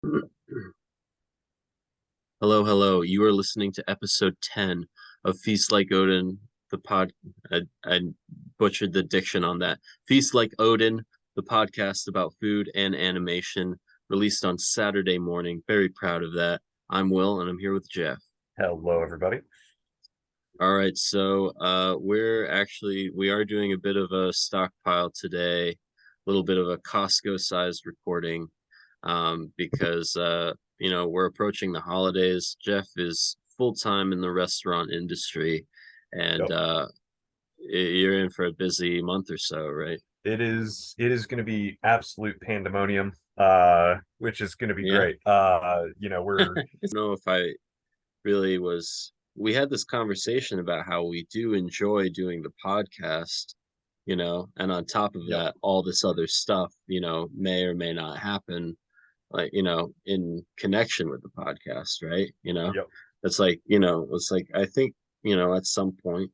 Hello, hello. You are listening to episode 10 of Feast Like Odin, the pod. I butchered the diction on that. Feast Like Odin, the podcast about food and animation, released on Saturday morning. Very proud of that. I'm Will, and I'm here with Jeff. Hello, everybody. All right, so we are doing a bit of a stockpile today, a little bit of a Costco-sized recording, because we're approaching the holidays. Jeff is full-time in the restaurant industry, and Yep. you're in for a busy month or so, right? It is going to be absolute pandemonium, which is going to be Yeah. great. I We're don't know if I really was. We had this conversation about how we do enjoy doing the podcast, and on top of yep, that, all this other stuff, may or may not happen, like, in connection with the podcast, right? yep. It's like I think, at some point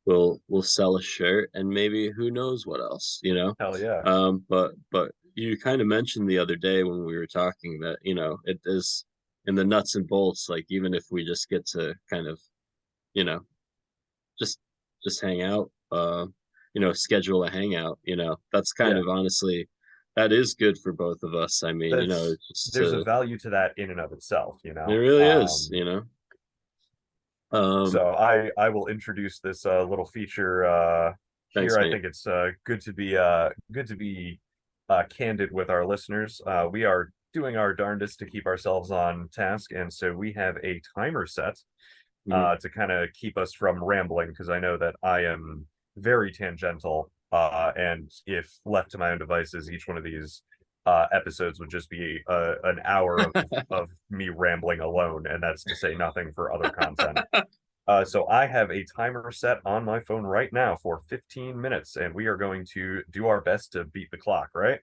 we'll sell a shirt and maybe who knows what else, Hell yeah. but you kind of mentioned the other day when we were talking that, it is in the nuts and bolts, like even if we just get to kind of, you know just just hang out, schedule a hangout, that's kind Yeah. of honestly, that is good for both of us. I mean, just There's a to, value to that in and of itself, it really is. um So I will introduce this little feature Thanks, here. I mate. think it's good to be candid with our listeners. We are doing our darndest to keep ourselves on task, and so we have a timer set Mhm. to kind of keep us from rambling, because I know that I am very tangential. And if left to my own devices, each one of these episodes would just be an hour of me rambling alone, and that's to say nothing for other content. So I have a timer set on my phone right now for 15 minutes, and we are going to do our best to beat the clock, right?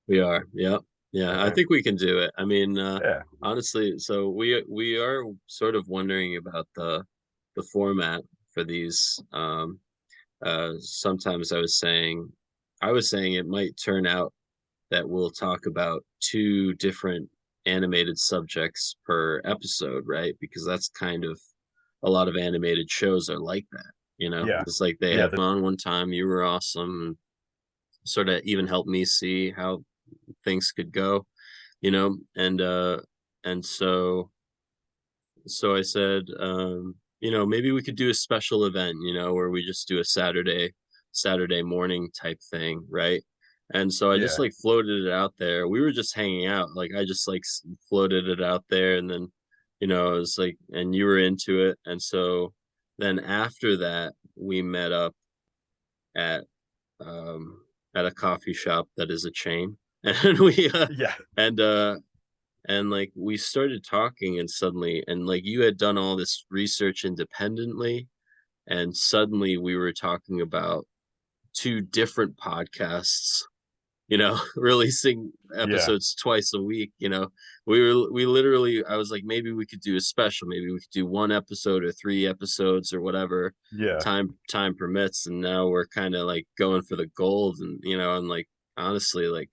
We are, yeah, All yeah. I right. think we can do it. I mean, Yeah. honestly, so we are sort of wondering about the format for these. Sometimes I was saying it might turn out that we'll talk about two different animated subjects per episode, right? Because that's kind of, a lot of animated shows are like that. Yeah. It's like they Yeah. had on one time, you were awesome, sort of even helped me see how things could go, and so I said, maybe we could do a special event, where we just do a Saturday morning type thing, right? And so I just Yeah. like floated it out there. We were just hanging out. Like I just like floated it out there, and then, it was like, and you were into it. And so then after that, we met up at um at a coffee shop that is a chain. And Yeah. and uh and like we started talking, and suddenly, and like you had done all this research independently, and suddenly we were talking about two different podcasts, releasing Yeah. episodes twice a week. We literally, I was like, maybe we could do a special, maybe we could do one episode or three episodes or whatever Yeah. time permits. And now we're kind of like going for the gold. And and like, honestly, like,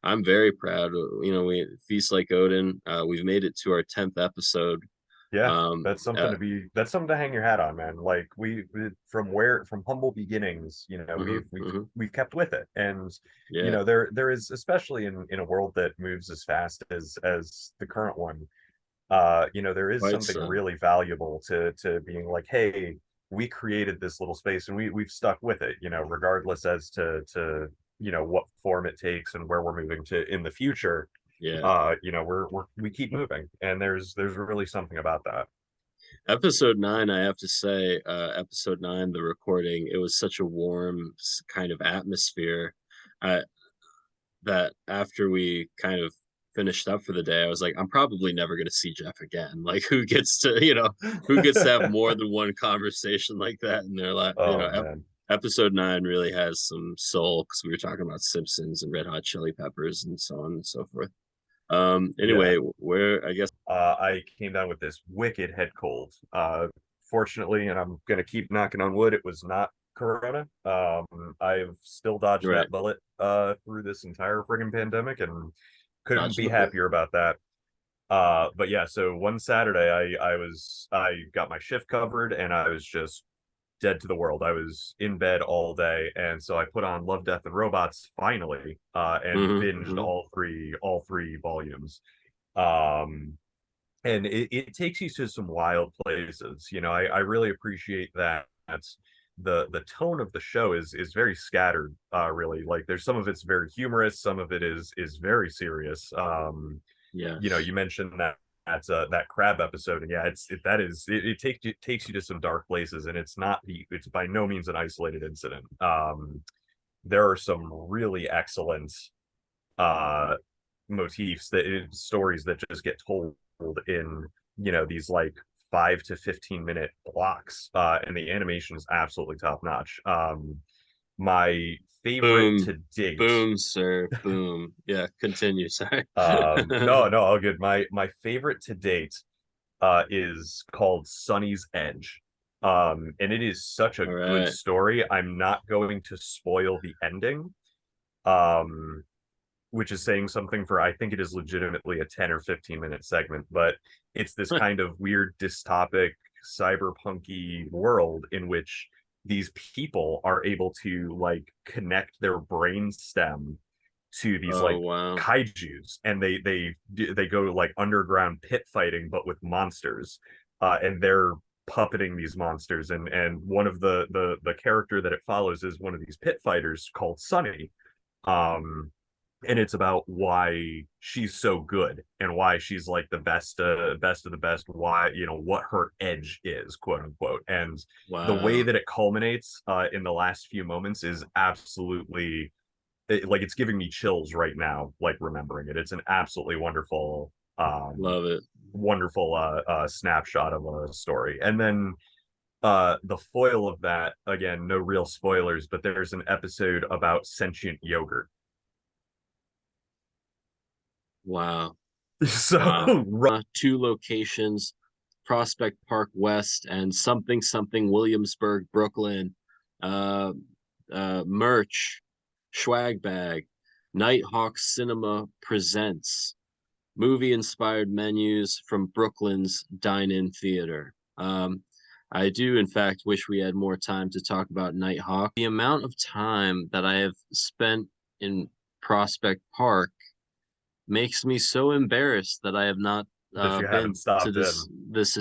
I'm very proud. We Feast Like Odin, we've made it to our 10th episode. Yeah. um uh, That's something to hang your hat on, man. Like from humble beginnings, mhm. we've kept with it. And Yeah, there is, especially in a world that moves as fast as the current one, there is quite something so. really valuable to being like, hey, we created this little space and we've stuck with it, regardless as to what form it takes and where we're moving to in the future. Yeah. We keep moving, and there's really something about that. Episode 9, I have to say, episode 9, the recording, it was such a warm kind of atmosphere. I That after we kind of finished up for the day, I was like, I'm probably never going to see Jeff again. Like, who gets to have more than one conversation like that in their life? Oh man. Episode 9 really has some soul, because we were talking about Simpsons and Red Hot Chili Peppers and so on and so forth. Yeah. Anyway, where I guess, I came down with this wicked head cold. Fortunately, and I'm gonna keep knocking on wood, it was not Corona. I've still dodged right. that bullet through this entire friggin' pandemic, and couldn't Dodging be the bullet. happier about that. But yeah, so one Saturday I got my shift covered and I was just dead to the world. I was in bed all day, and so I put on Love, Death, and Robots finally, and Hmm. binged Hmm. all three volumes. Um, and it takes you to some wild places. You know, I really appreciate that. That's the tone of the show is very scattered. Really, like there's some of it's very humorous, some of it is very serious. You know, Yes. you mentioned that that crab episode, and yeah, it takes you to some dark places, and it's by no means an isolated incident. There are some really excellent uh motifs stories that just get told in, you know, these like 5 to 15 minute blocks, and the animation is absolutely top notch. My favorite Boom. to date, Boom, sir. Boom. Yeah, continue. Sorry. no, all good. My favorite to date is called Sunny's Edge. And it is such a All good right. story. I'm not going to spoil the ending. Um, which is saying something for, I think it is legitimately a 10 or 15-minute segment, but it's this kind of weird dystopic cyberpunky world in which these people are able to like connect their brain stem to these Oh, like wow. kaijus, and they go like underground pit fighting but with monsters, and they're puppeting these monsters, and one of the character that it follows is one of these pit fighters called Sunny. um and it's about why she's so good and why she's like the best of the best, why, you know, what her edge is, quote unquote. And the way Wow. that it culminates in the last few moments is absolutely like it's giving me chills right now, like remembering it. It's an absolutely Love it. wonderful snapshot of a story. And then the foil of that, again, no real spoilers, but there's an episode about sentient yogurt. Wow. Wow. So Two locations, Prospect Park West and something something Williamsburg, Brooklyn. Uh, merch, swag bag. Nighthawk Cinema presents movie-inspired menus from Brooklyn's Dine-In Theater. I do, in fact, wish we had more time to talk about Nighthawk. The amount of time that I have spent in Prospect Park makes me so embarrassed that I have not that you been haven't to stopped in. this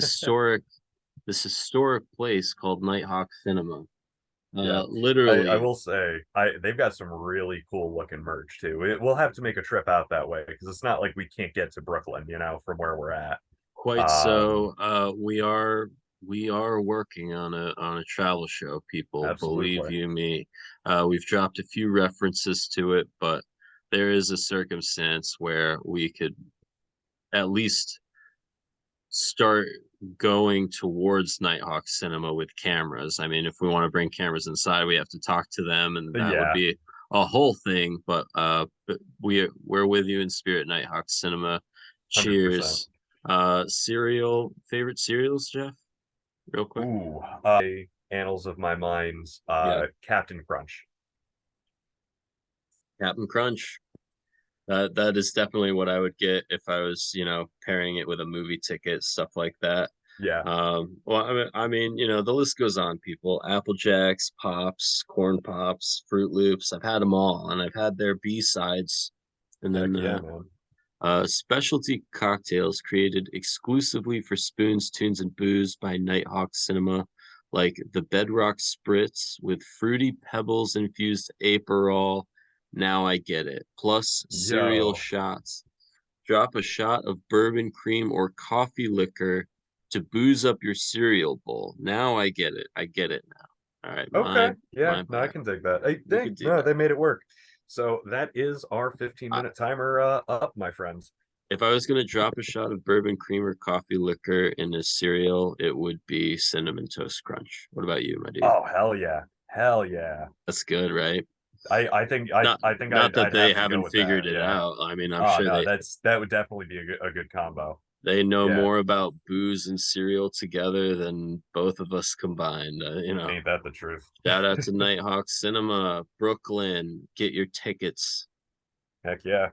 historic place called Nighthawk Cinema. Yeah. I Literally, will say they've got some really cool looking merch too. We'll have to make a trip out that way because it's not like we can't get to Brooklyn, you know, from where we're at. quite Um, so. We are working on a travel show, people. Believe Absolutely. you me. We've dropped a few references to it, but there is a circumstance where we could at least start going towards Nighthawk Cinema with cameras. I mean, if we want to bring cameras inside, we have to talk to them, and that would Yeah, be a whole thing. But we're with you in spirit, Nighthawk Cinema. 100%. Cheers. Cereal, favorite cereals, Jeff? Real quick. Ooh, Annals of My Mind, Yeah, Captain Crunch. Captain Crunch. That is definitely what I would get if I was, pairing it with a movie ticket, stuff like that. Yeah, Well, the list goes on, people. Apple Jacks, Pops, Corn Pops, Fruit Loops. I've had them all, and I've had their B-sides. And heck then yeah, man. specialty cocktails created exclusively for Spoons, Tunes, and Booze by Nighthawk Cinema, like the Bedrock Spritz with fruity pebbles infused Aperol. Now I get it. Plus cereal Yo, shots. Drop a shot of bourbon cream or coffee liquor to booze up your cereal bowl. Now I get it. I get it now. All right, okay, yeah, my no, I bad. can dig that. Hey, We dang, could do no, that. they made it work. So that is our 15 I, minute timer up, my friends. if I was gonna drop a shot of bourbon cream or coffee liquor in a cereal, it would be cinnamon toast crunch. What about you, my dude? Oh, hell yeah. Hell yeah. That's good, right? Not I think not that I'd they have to go haven't with figured that. it Yeah. out. I mean, I'm Oh sure no, they that would definitely be a good combo. they know Yeah. more about booze and cereal together than both of us combined. Ain't that the truth? Shout out to Nighthawk Cinema, Brooklyn. Get your tickets. Heck yeah.